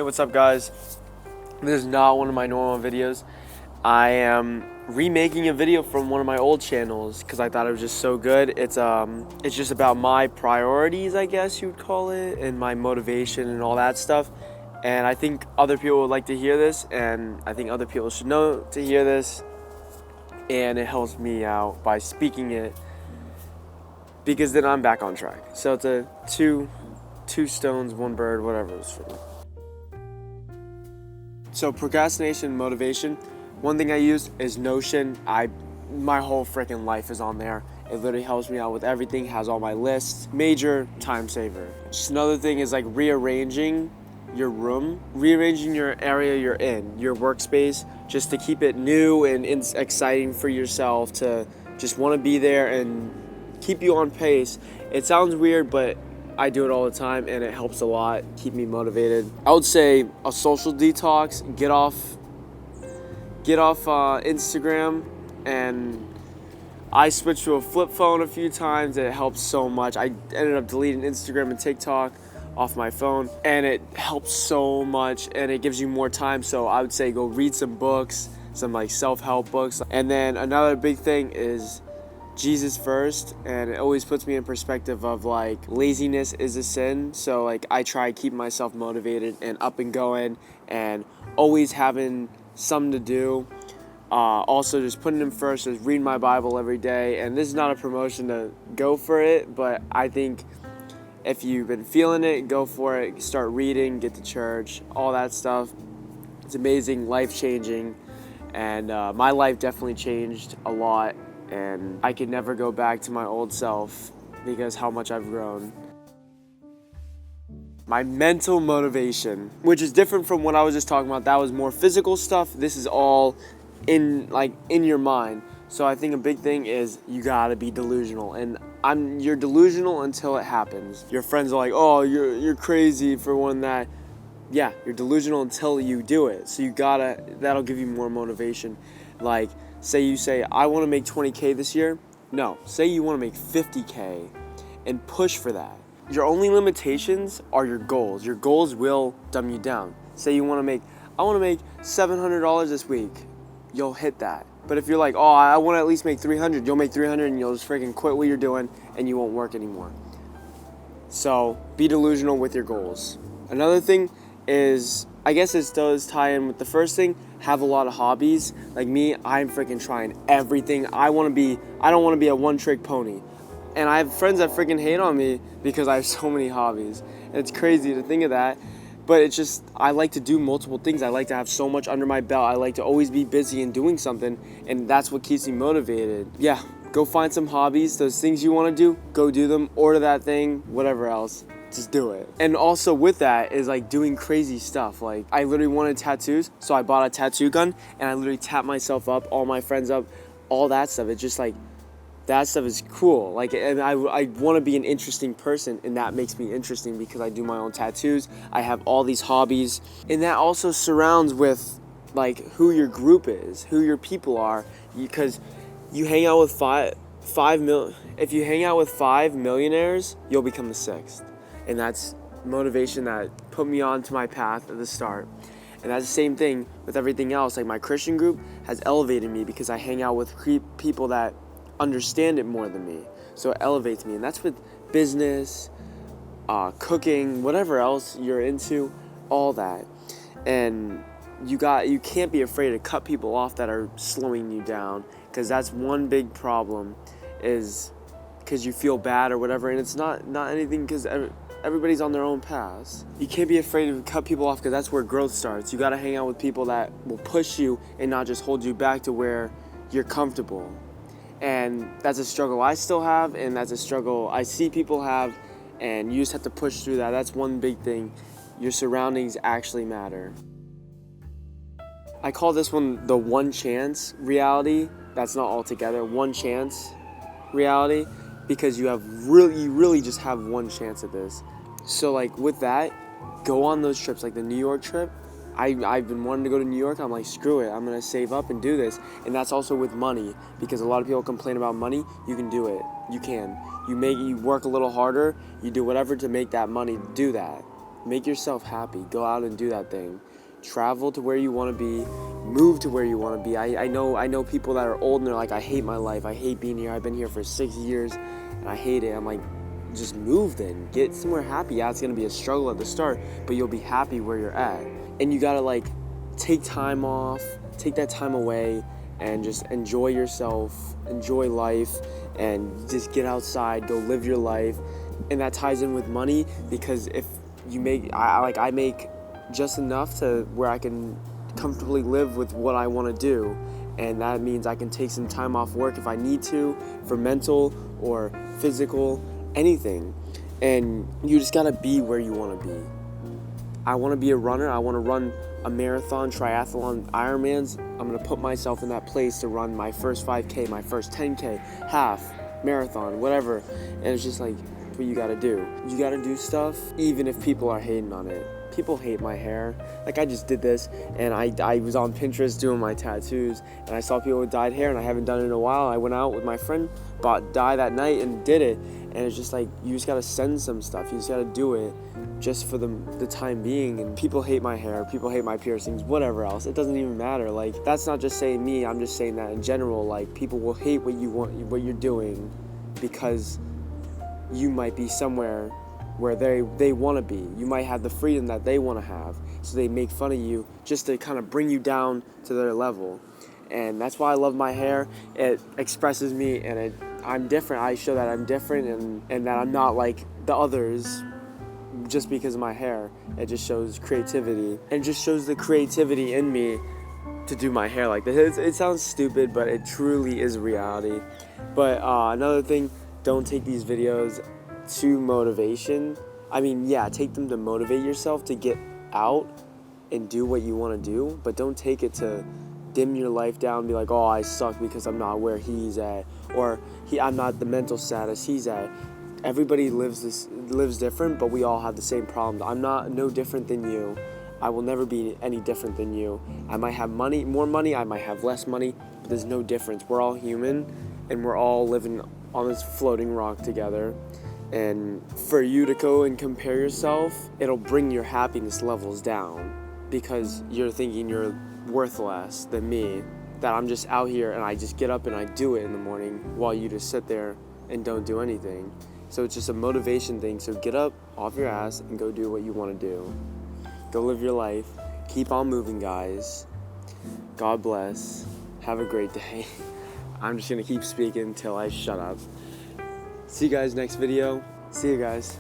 Hey, what's up, guys? This is not one of my normal videos. I am remaking a video from one of my old channels because I thought it was just so good. It's just about my priorities, I guess you would call it, and my motivation and all that stuff. And I think other people would like to hear this, and I think other people should know to hear this. And it helps me out by speaking it, because then I'm back on track. So it's a two stones, one bird, whatever it's for. So procrastination and motivation, one thing I use is Notion. My whole freaking life is on there. It literally helps me out with everything, has all my lists, major time saver. Just another thing is like rearranging your room, rearranging your area you're in, your workspace, just to keep it new and exciting for yourself, to just want to be there and keep you on pace. It sounds weird, but I do it all the time and it helps a lot, keep me motivated. I would say a social detox, get off Instagram, and I switched to a flip phone a few times and it helps so much. I ended up deleting Instagram and TikTok off my phone, and it helps so much and it gives you more time. So I would say go read some books, some like self-help books. And then another big thing is Jesus first, and it always puts me in perspective of like laziness is a sin. So like I try to keep myself motivated and up and going and always having something to do. Also just putting him first, just reading my Bible every day. And this is not a promotion to go for it, but I think if you've been feeling it, go for it. Start reading, get to church, all that stuff. It's amazing, life-changing, and my life definitely changed a lot. And I could never go back to my old self because how much I've grown. My mental motivation, which is different from what I was just talking about. That was more physical stuff. This is all in your mind. So I think a big thing is you gotta be delusional. And you're delusional until it happens. Your friends are like, oh, you're crazy for one that. Yeah, you're delusional until you do it. So that'll give you more motivation. Like, say I want to make 20K this year. No, say you want to make 50K and push for that. Your only limitations are your goals. Your goals will dumb you down. Say I want to make $700 this week. You'll hit that. But if you're like, oh, I want to at least make 300, you'll make 300 and you'll just freaking quit what you're doing and you won't work anymore. So be delusional with your goals. Another thing is, I guess this does tie in with the first thing, have a lot of hobbies. Like me, I'm freaking trying everything. I don't want to be a one-trick pony. And I have friends that freaking hate on me because I have so many hobbies. And it's crazy to think of that. But it's just, I like to do multiple things. I like to have so much under my belt. I like to always be busy and doing something. And that's what keeps me motivated. Yeah, go find some hobbies. Those things you want to do, go do them. Order that thing, whatever else. Just do it. And also with that is like doing crazy stuff. Like I literally wanted tattoos, so I bought a tattoo gun and I literally tapped myself up, all my friends up, all that stuff. It's just like, that stuff is cool. Like, and I want to be an interesting person, and that makes me interesting because I do my own tattoos. I have all these hobbies, and that also surrounds with like who your group is, who your people are, because you hang out with if you hang out with 5 millionaires, you'll become the 6th. And that's motivation that put me on to my path at the start. And that's the same thing with everything else. Like my Christian group has elevated me because I hang out with people that understand it more than me. So it elevates me. And that's with business, cooking, whatever else you're into, all that. And you can't be afraid to cut people off that are slowing you down, because that's one big problem, is because you feel bad or whatever. And it's not anything, because everybody's on their own paths. You can't be afraid to cut people off, because that's where growth starts. You got to hang out with people that will push you and not just hold you back to where you're comfortable. And that's a struggle I still have, and that's a struggle I see people have, and you just have to push through that. That's one big thing. Your surroundings actually matter. I call this one the one chance reality. That's not all together. One chance reality, because you really just have one chance at this. So like with that, go on those trips, like the New York trip. I've been wanting to go to New York. I'm like, screw it, I'm gonna save up and do this. And that's also with money, because a lot of people complain about money. You can do it. You can. You work a little harder. You do whatever to make that money do that. make yourself happy. Go out and do that thing. Travel to where you want to be, move to where you want to be. I know people that are old and they're like, I hate my life, I hate being here, I've been here for 6 years and I hate it. I'm like, just move then, get somewhere happy. Yeah, it's gonna be a struggle at the start, but you'll be happy where you're at. And you gotta like take time off, take that time away and just enjoy yourself, enjoy life, and just get outside, go live your life. And that ties in with money, because if you make, I make just enough to where I can comfortably live with what I want to do, and that means I can take some time off work if I need to, for mental or physical, anything. And you just gotta be where you want to be. I want to be a runner. I want to run a marathon, triathlon, Ironmans. I'm gonna put myself in that place to run my first 5K, my first 10K, half, marathon, whatever. And it's just like, what you gotta do. You gotta do stuff even if people are hating on it. People hate my hair. Like, I just did this and I was on Pinterest doing my tattoos and I saw people with dyed hair and I haven't done it in a while. I went out with my friend, bought dye that night and did it. And it's just like, you just gotta send some stuff. You just gotta do it just for the time being. And people hate my hair, people hate my piercings, whatever else. It doesn't even matter. Like, that's not just saying me, I'm just saying that in general. Like, people will hate what you're doing because you might be somewhere where they want to be. You might have the freedom that they want to have, so they make fun of you just to kind of bring you down to their level. And that's why I love my hair. It expresses me, and I'm different. I show that I'm different and that I'm not like the others just because of my hair. It just shows creativity, and just shows the creativity in me to do my hair like this. It sounds stupid, but it truly is reality. But another thing, don't take these videos to motivation. I mean, yeah, take them to motivate yourself to get out and do what you want to do, but don't take it to dim your life down and be like, oh, I suck because I'm not where he's at, or I'm not the mental status he's at. Everybody lives different, but we all have the same problems. I'm no different than you. I will never be any different than you. I might have more money, I might have less money, but there's no difference. We're all human, and we're all living on this floating rock together. And for you to go and compare yourself, it'll bring your happiness levels down, because you're thinking you're worth less than me, that I'm just out here and I just get up and I do it in the morning while you just sit there and don't do anything. So it's just a motivation thing. So get up off your ass and go do what you want to do. Go live your life. Keep on moving, guys. God bless. Have a great day. I'm just gonna keep speaking until I shut up. See you guys next video. See you guys.